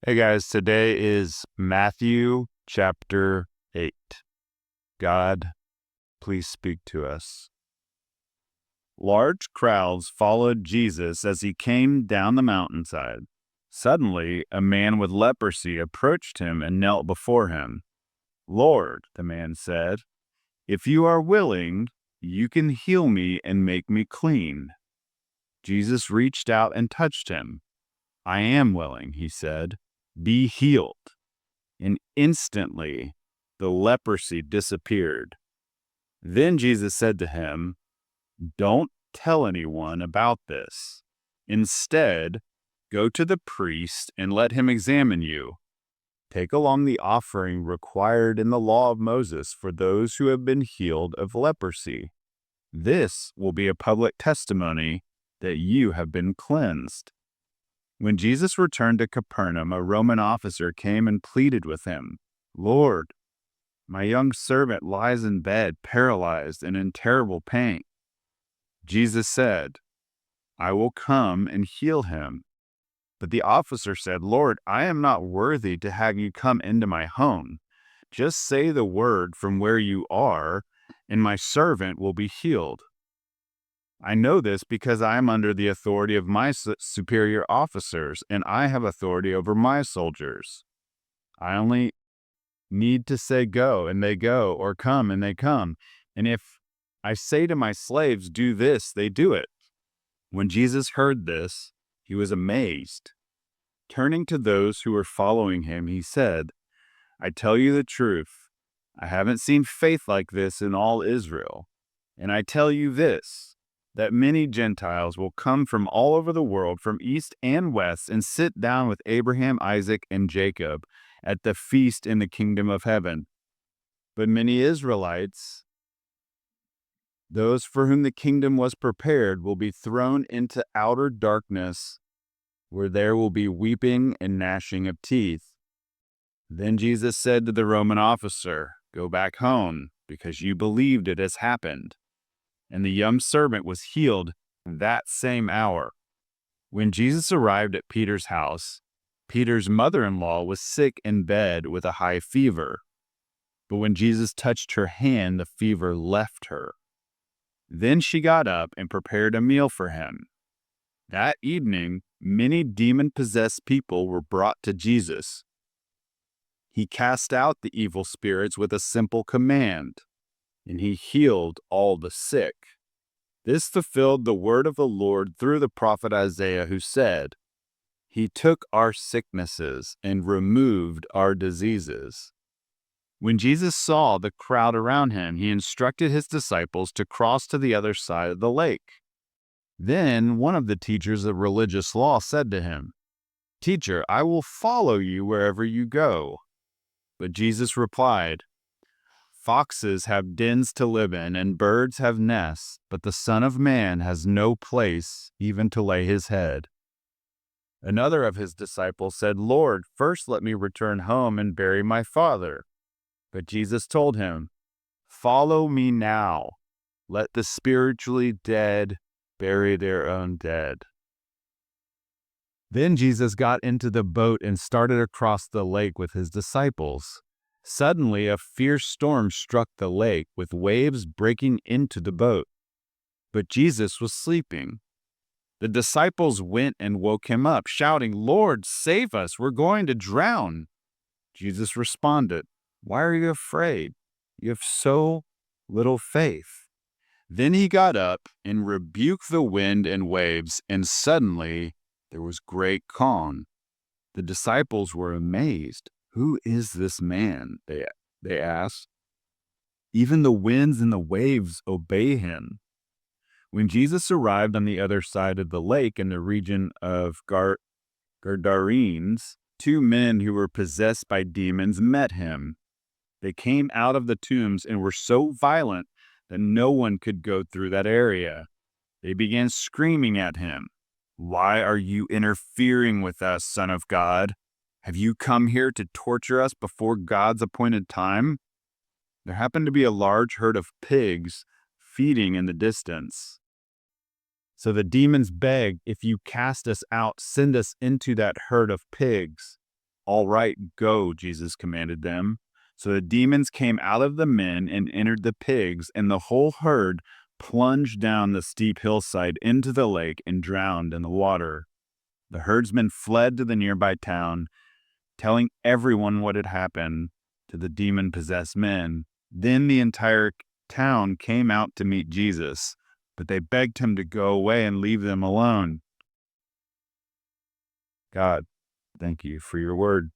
Hey guys, today is Matthew chapter 8. God, please speak to us. Large crowds followed Jesus as he came down the mountainside. Suddenly, a man with leprosy approached him and knelt before him. "Lord," the man said, "if you are willing, you can heal me and make me clean." Jesus reached out and touched him. "I am willing," he said. "Be healed." And instantly the leprosy disappeared. Then Jesus said to him, "Don't tell anyone about this. Instead, go to the priest and let him examine you. Take along the offering required in the law of Moses for those who have been healed of leprosy. This will be a public testimony that you have been cleansed." When Jesus returned to Capernaum, a Roman officer came and pleaded with him, "Lord, my young servant lies in bed, paralyzed and in terrible pain." Jesus said, "I will come and heal him." But the officer said, "Lord, I am not worthy to have you come into my home. Just say the word from where you are, and my servant will be healed. I know this because I am under the authority of my superior officers, and I have authority over my soldiers. I only need to say go, and they go, or come, and they come. And if I say to my slaves, do this, they do it." When Jesus heard this, he was amazed. Turning to those who were following him, he said, "I tell you the truth. I haven't seen faith like this in all Israel. And I tell you this, that many Gentiles will come from all over the world, from east and west, and sit down with Abraham, Isaac, and Jacob at the feast in the kingdom of heaven. But many Israelites, those for whom the kingdom was prepared, will be thrown into outer darkness, where there will be weeping and gnashing of teeth." Then Jesus said to the Roman officer, "Go back home, because you believed it has happened." And the young servant was healed that same hour. When Jesus arrived at Peter's house, Peter's mother-in-law was sick in bed with a high fever. But when Jesus touched her hand, the fever left her. Then she got up and prepared a meal for him. That evening, many demon-possessed people were brought to Jesus. He cast out the evil spirits with a simple command, and he healed all the sick. This fulfilled the word of the Lord through the prophet Isaiah, who said, "He took our sicknesses and removed our diseases." When Jesus saw the crowd around him, he instructed his disciples to cross to the other side of the lake. Then one of the teachers of religious law said to him, "Teacher, I will follow you wherever you go." But Jesus replied, "Foxes have dens to live in, and birds have nests, but the Son of Man has no place even to lay his head." Another of his disciples said, "Lord, first let me return home and bury my father." But Jesus told him, "Follow me now. Let the spiritually dead bury their own dead." Then Jesus got into the boat and started across the lake with his disciples. Suddenly, a fierce storm struck the lake, with waves breaking into the boat. But Jesus was sleeping. The disciples went and woke him up, shouting, "Lord, save us! We're going to drown." Jesus responded, "Why are you afraid? You have so little faith." Then he got up and rebuked the wind and waves, and suddenly there was great calm. The disciples were amazed. "Who is this man?" they asked. "Even the winds and the waves obey him." When Jesus arrived on the other side of the lake in the region of Gadarenes, two men who were possessed by demons met him. They came out of the tombs and were so violent that no one could go through that area. They began screaming at him, "Why are you interfering with us, Son of God? Have you come here to torture us before God's appointed time?" There happened to be a large herd of pigs feeding in the distance. So the demons begged, "If you cast us out, send us into that herd of pigs." "All right, go," Jesus commanded them. So the demons came out of the men and entered the pigs, and the whole herd plunged down the steep hillside into the lake and drowned in the water. The herdsmen fled to the nearby town, telling everyone what had happened to the demon-possessed men. Then the entire town came out to meet Jesus, but they begged him to go away and leave them alone. God, thank you for your word.